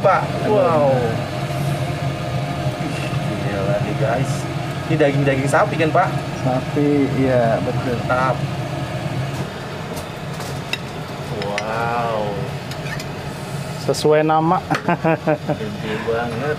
Pak. Wow. Gila nih guys. Ini daging sapi kan Pak? Sapi, iya betul. Mantap. Wow. Sesuai nama. Gede banget.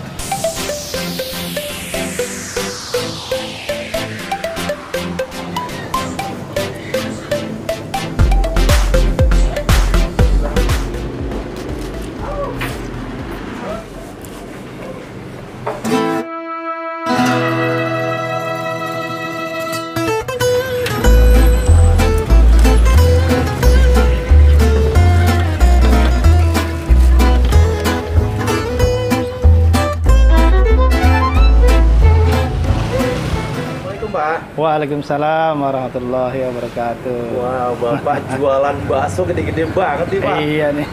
Waalaikumsalam warahmatullahi wabarakatuh. Wow, Bapak jualan bakso gede-gede banget nih Pak. Iya nih.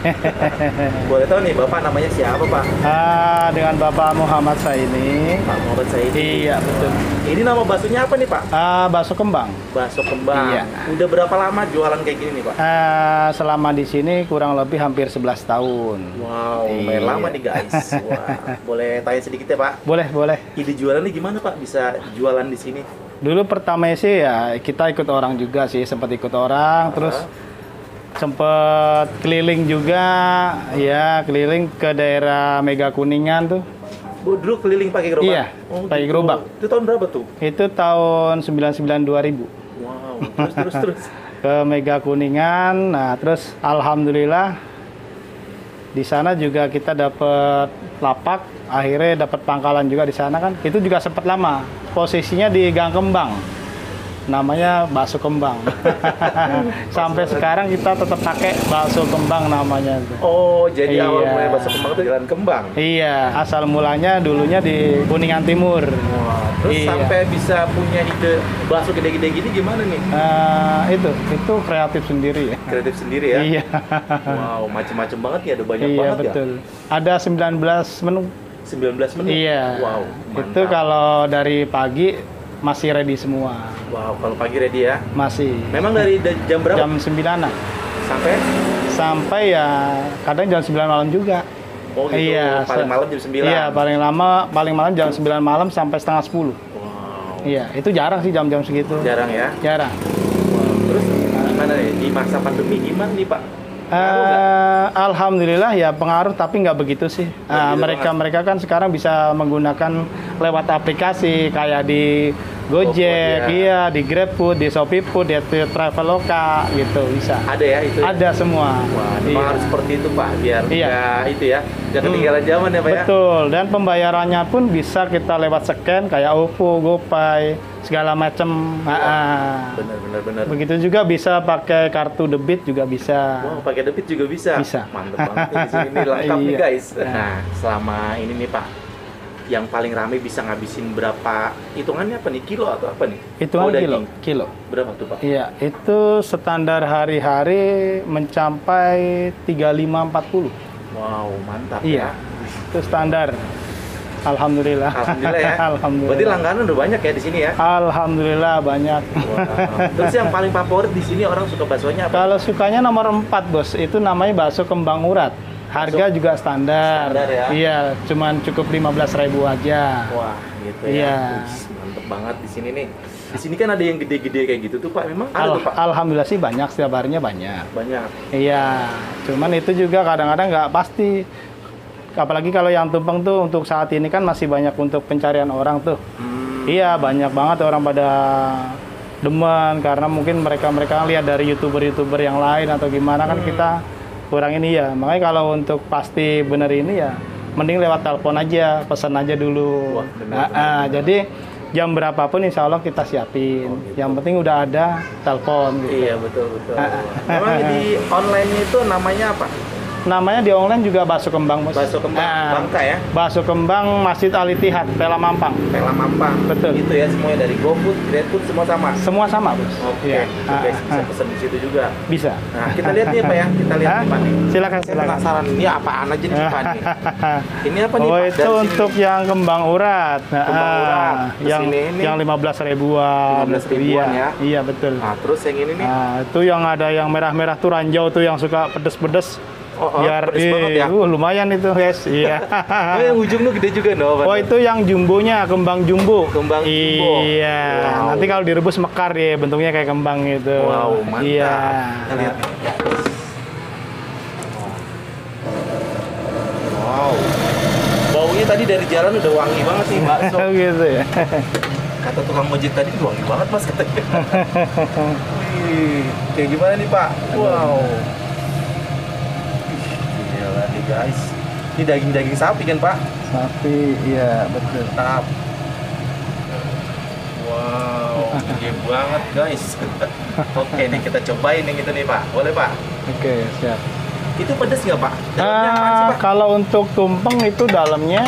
Boleh tahu nih Bapak namanya siapa Pak? Dengan Bapak Muhammad Saini. Pak Muhammad Saini. Iya betul. Ini nama baksonya apa nih Pak? Bakso kembang. Bakso kembang. Iya. Udah berapa lama jualan kayak gini nih Pak? Selama di sini kurang lebih hampir 11 tahun. Wow, lumayan lama nih guys. Wah, boleh tanya sedikit ya Pak? Boleh, boleh. Ide jualannya gimana Pak? Bisa jualan di sini? Dulu pertama sih ya kita ikut orang juga sih, sempat ikut orang, terus sempet keliling juga, ya keliling ke daerah Mega Kuningan tuh. Bu, dulu keliling pakai gerobak? Iya, pakai gerobak. Itu tahun berapa tuh? Itu tahun 99-2000. Wow, terus. Ke Mega Kuningan, nah terus alhamdulillah di sana juga kita dapat lapak, akhirnya dapat pangkalan juga di sana kan. Itu juga sempat lama. Posisinya di Gang Kembang. Namanya bakso kembang. Sampai sekarang kita tetap pakai bakso kembang namanya. Oh, jadi iya. Awal mulai bakso kembang itu jalan kembang. Iya, asal mulanya dulunya di Kuningan Timur. Wah, terus iya. Sampai bisa punya ide bakso gede-gede gini gimana nih? Itu kreatif sendiri ya. Kreatif sendiri ya? Iya. Wow, macem-macem banget ya, ada banyak iya, banget betul. ya? Ada 19 menu. 19 menu? Iya. Wow, mantap. Itu kalau dari pagi masih ready semua. Wow, kalau pagi ready ya? Masih. Memang dari jam berapa? Jam 9-an. Sampai? Sampai ya kadang jam 9 malam juga. Oh gitu, iya, paling malam jam 9? Iya, paling malam jam 9 malam sampai setengah 10. Wow. Iya, itu jarang sih jam-jam segitu. Jarang ya? Jarang. Wow. Terus gimana nih, di masa pandemi gimana nih Pak? Alhamdulillah ya pengaruh, tapi nggak begitu sih. Mereka kan sekarang bisa menggunakan lewat aplikasi kayak di Gojek, iya, di GrabFood, di ShopeeFood, di Traveloka gitu bisa. Ada ya itu? Ada semua. Wah, memang harus seperti itu Pak, biar nggak itu ya, nggak ketinggalan zaman ya Pak ya? Betul, dan pembayarannya pun bisa kita lewat scan kayak OVO, GoPay, segala macam. Benar. Begitu juga bisa pakai kartu debit juga bisa. Wow, pakai debit juga bisa? Bisa. Mantap banget nih, di sini nih, lengkap nih guys. Nah, selama ini nih Pak, yang paling rame bisa ngabisin berapa, hitungannya apa nih, kilo atau apa nih? Hitungan kilo. Berapa tuh Pak? Iya, itu standar hari-hari mencapai 35-40. Wow, mantap iya. ya. Itu standar. Alhamdulillah. Alhamdulillah ya. Alhamdulillah. Berarti langganan udah banyak ya di sini ya? Alhamdulillah banyak. Wow. Terus yang paling favorit di sini orang suka baksonya apa? Kalau sukanya nomor 4 bos, itu namanya bakso kembang urat. Harga juga standar. Standar ya? Iya, cuman cukup 15.000 aja. Wah, gitu ya. Iya. Mantep banget di sini nih. Di sini kan ada yang gede-gede kayak gitu tuh Pak. Memang ada tuh Pak? Alhamdulillah sih banyak, setiap harinya banyak. Banyak. Iya, cuman itu juga kadang-kadang nggak pasti. Apalagi kalau yang tumpeng tuh untuk saat ini kan masih banyak untuk pencarian orang tuh. Iya, banyak banget orang pada demen karena mungkin mereka lihat dari youtuber yang lain atau gimana kan kita kurang ini ya. Makanya kalau untuk pasti bener ini ya mending lewat telepon aja, pesan aja dulu. Wah, bener. Jadi jam berapapun insya Allah kita siapin. Gitu. Yang penting udah ada telepon. Gitu. Iya betul. Memang di online itu namanya apa? Namanya di online juga bakso kembang, Bos. Bakso kembang Bangka ya? Bakso kembang Masjid Al Ittihad, Pela Mampang. Pela Mampang. Betul. Itu ya semuanya dari GoFood, GrabFood semua sama. Semua sama, Bos. Oke. Iya. Guys, bisa pesen di situ juga. Bisa. Nah, kita lihat nih Pak ya. Kita lihat nih Pak nih. Silakan. Saya penasaran ini apaan aja nih Pak nih. Ini apa nih Oh, Pak? itu untuk yang kembang urat. Kembang urat. Yang 15 ribuan. 15 ribuan ya. Iya, betul. Nah, terus yang ini nih. Nah, itu yang ada yang merah-merah tuh ranjau tuh yang suka pedes-pedes. Biar pedes banget ya. lumayan itu guys. Iya. Oh, yang ujung tuh gede juga no. Oh, itu yang jumbonya, kembang jumbo. Kembang jumbo. Iya. Wow. Nanti kalau direbus mekar ya, bentuknya kayak kembang gitu. Wow, mantap. Iya. Kita lihat. Wow. Baunya tadi dari jalan udah wangi banget sih bakso. Gitu ya. Kata tukang ojek tadi wangi banget mas katanya. Wih, kayak gimana nih Pak? Wow. Gila nih guys. Ini daging-daging sapi kan Pak? Sapi, iya betul. Mantap. Wow, gede banget guys. Oke nih kita cobain yang itu nih Pak. Boleh Pak? Oke, siap. Itu pedes nggak Pak? Dalamnya apaan sih Pak? Kalau untuk tumpeng itu dalamnya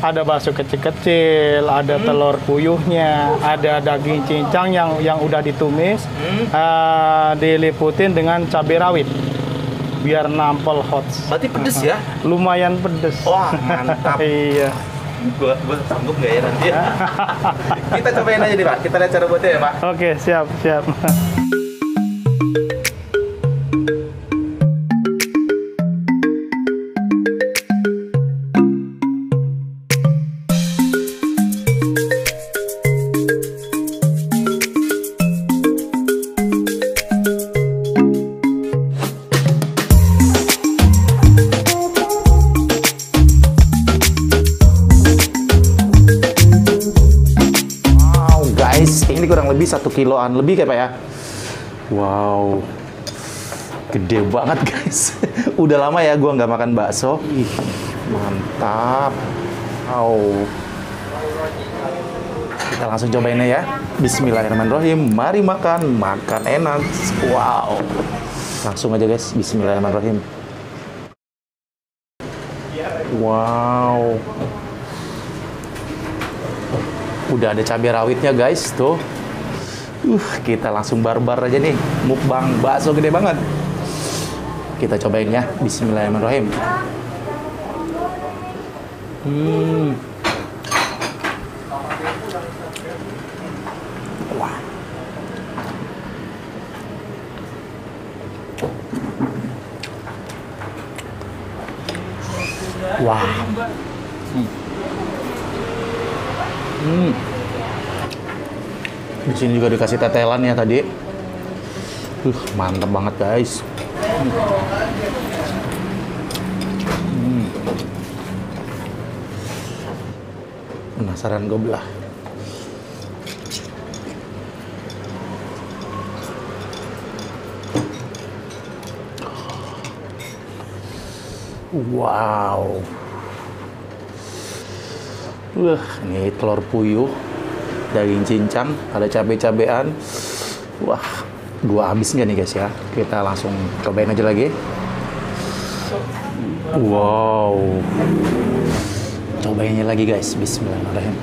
ada bakso kecil-kecil, ada telur puyuhnya, ada daging cincang yang udah ditumis, diliputin dengan cabai rawit biar nampol hot. Berarti pedes ya? Lumayan pedes. Wah mantap. Iya. Gua sanggup nggak ya nanti ya? Kita cobain aja nih Pak. Kita lihat cara buatnya ya Pak. Oke, siap, siap. Ini kurang lebih 1 kiloan lebih kayak Pak ya. Wow, gede banget guys. Udah lama ya gua nggak makan bakso. Ih, mantap. Wow. Kita langsung cobainnya ya. Bismillahirrahmanirrahim. Mari makan, makan enak. Wow. Langsung aja guys. Bismillahirrahmanirrahim. Wow. Udah ada cabai rawitnya guys tuh. Kita langsung barbar aja nih, mukbang bakso gede banget. Kita cobain ya. Bismillahirrahmanirrahim. Wah. Wah. Di sini juga dikasih tetelan ya tadi. Mantap banget guys. Penasaran gue belah. Wow. Ini telur puyuh, daging cincang, ada cabai-cabean. Wah, gua habis nggak nih guys ya? Kita langsung cobain aja lagi. Wow. Cobainnya lagi guys. Bismillahirrahmanirrahim.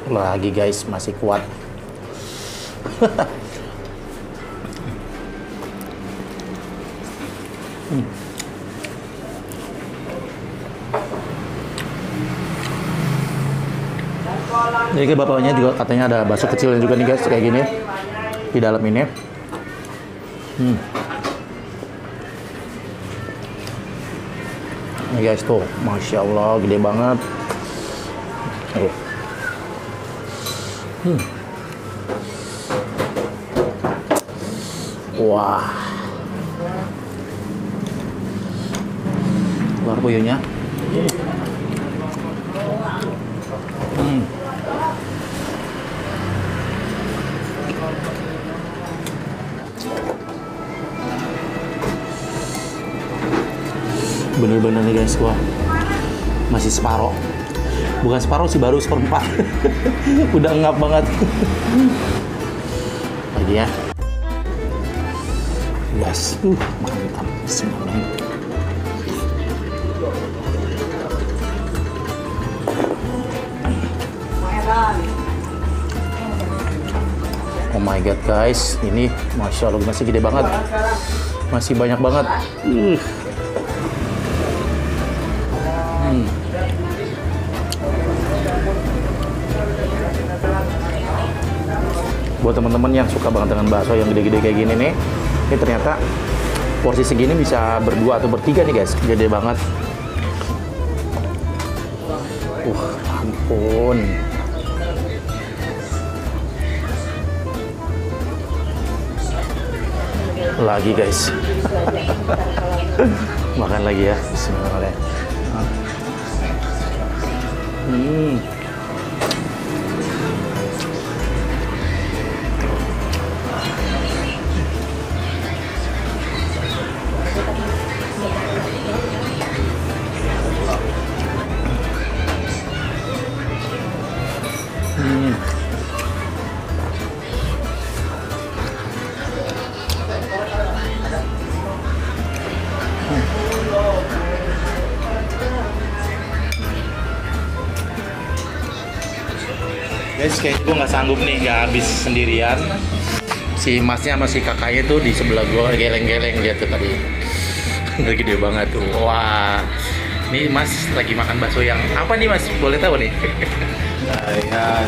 Lagi guys, masih kuat. Jadi bapaknya juga katanya ada bakso kecilnya juga nih guys, kayak gini di dalam ini. Ini guys tuh, masya Allah, gede banget. Wah, telur puyuhnya. Bener-bener nih guys, gua masih separoh. Bukan separuh sih, baru seperempat. Udah ngap banget. Lagi ya. guys. Mantap. Bismillah. Oh my god guys, ini Masya Allah masih gede banget. Masih banyak banget. Buat teman-teman yang suka banget dengan bakso yang gede-gede kayak gini nih, ini ternyata porsi segini bisa berdua atau bertiga nih guys, gede banget. Ampun. Lagi guys. Makan lagi ya. Bismillahirrahmanirrahim. Guys, kayak gue nggak sanggup nih, nggak habis sendirian. Si masnya sama si kakaknya tuh di sebelah gue geleng-geleng dia tuh tadi. Gede banget tuh. Wah, ini mas lagi makan bakso yang apa nih mas? Boleh tahu nih? Saya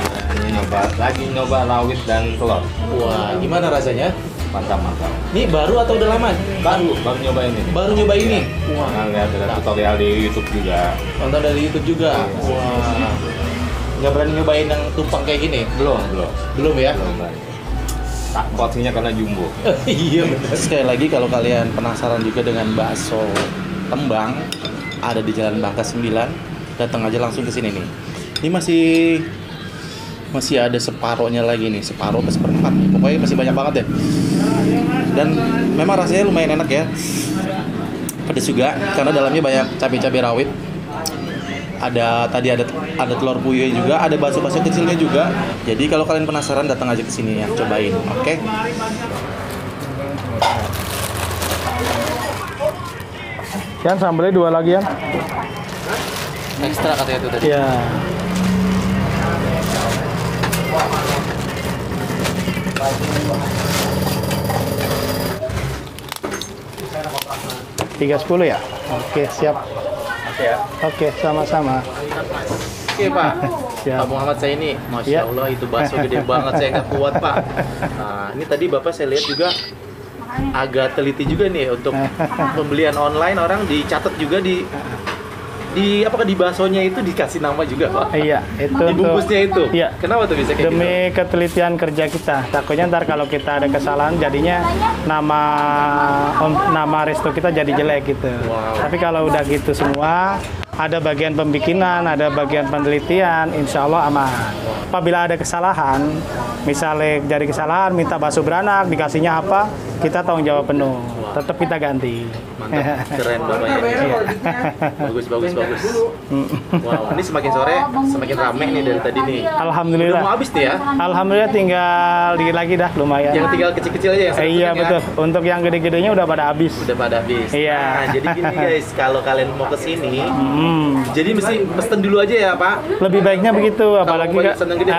lagi nyoba rawit dan telur. Wah, gimana rasanya? Mantap. Ini baru atau udah lama? Baru nyoba ini. Baru nyoba ini? Wah, lihat ada tutorial di YouTube juga. Nonton dari YouTube juga? Wah. Nggak berani nyobain yang tumpang kayak gini? Belum Ya? Belum. Tak porsinya karena jumbo. Iya benar. Sekali lagi kalau kalian penasaran juga dengan bakso Tembang, ada di Jalan Bangka 9, datang aja langsung ke sini nih. Ini masih ada separohnya lagi nih, separoh ke seperempat. Pokoknya masih banyak banget ya. Dan memang rasanya lumayan enak ya. Pedas juga karena dalamnya banyak cabai-cabai rawit. Ada telur puyuh juga, ada bakso-bakso kecilnya juga. Jadi kalau kalian penasaran datang aja ke sini ya, cobain. Oke. Yan, sambelnya 2 lagi ya. Ekstra katanya itu tadi. Ya. $3.10 ya? Oke, siap. Oke, sama-sama. Oke Pak. Siap. Pak Muhammad saya ini, Masya Allah itu bakso gede banget, saya nggak kuat Pak. Nah, ini tadi Bapak saya lihat juga agak teliti juga nih untuk pembelian online, orang dicatat juga di baksonya itu dikasih nama juga Pak. Iya, itu dibungkusnya itu. Iya. Kenapa tuh bisa kayak demi ketelitian kerja kita. Takutnya ntar kalau kita ada kesalahan jadinya nama resto kita jadi jelek gitu. Wow. Tapi kalau udah gitu semua, ada bagian pembikinan, ada bagian penelitian, insya Allah aman. Apabila ada kesalahan, misalnya dari kesalahan minta bakso beranak, dikasihnya apa, kita tanggung jawab penuh. Tetap kita ganti. Mantap, keren Bapaknya. Iya. Bagus. Wow, ini semakin sore semakin rame nih dari tadi nih. Alhamdulillah. Udah mau habis nih ya? Alhamdulillah tinggal dikit lagi dah, lumayan. Yang tinggal kecil-kecil aja yang Iya sedang-sedang betul. Untuk yang gede-gedenya udah pada habis. Udah pada habis. Iya. Nah, jadi gini guys, kalau kalian mau ke sini, jadi mesti pesen dulu aja ya, Pak. Lebih baiknya begitu, apalagi mau pesan yang gede.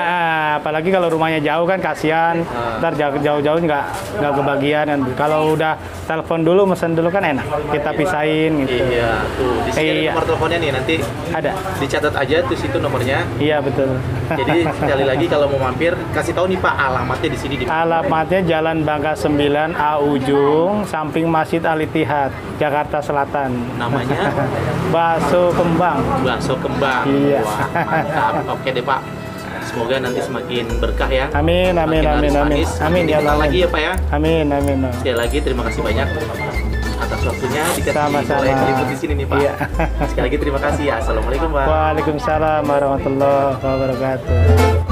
apalagi kalau rumahnya jauh kan kasihan. Ntar jauh-jauh nggak kebagian kan. Kalau udah telepon dulu, mesen dulu kan enak. Kita pisahin gitu. Iya, tuh di sini ada nomor teleponnya nih, nanti Ada. dicatat aja tuh situ nomornya. Iya betul. Jadi sekali lagi kalau mau mampir, kasih tahu nih Pak alamatnya di sini di mana. Alamatnya Jalan Bangka 9 A Ujung, samping Masjid Al Ittihad, Jakarta Selatan. Namanya Bakso Kembang. Bakso Kembang. Iya. Wah, mantap. Oke deh Pak. Semoga nanti semakin berkah ya. Amin. Amin Ya Allah. lagi ya Pak ya. Amin. Sekali lagi terima kasih banyak atas waktunya dikasih Sama-sama. boleh meliput di sini nih Pak. Iya. Sekali lagi terima kasih ya. Assalamualaikum Pak. Waalaikumsalam warahmatullahi wabarakatuh.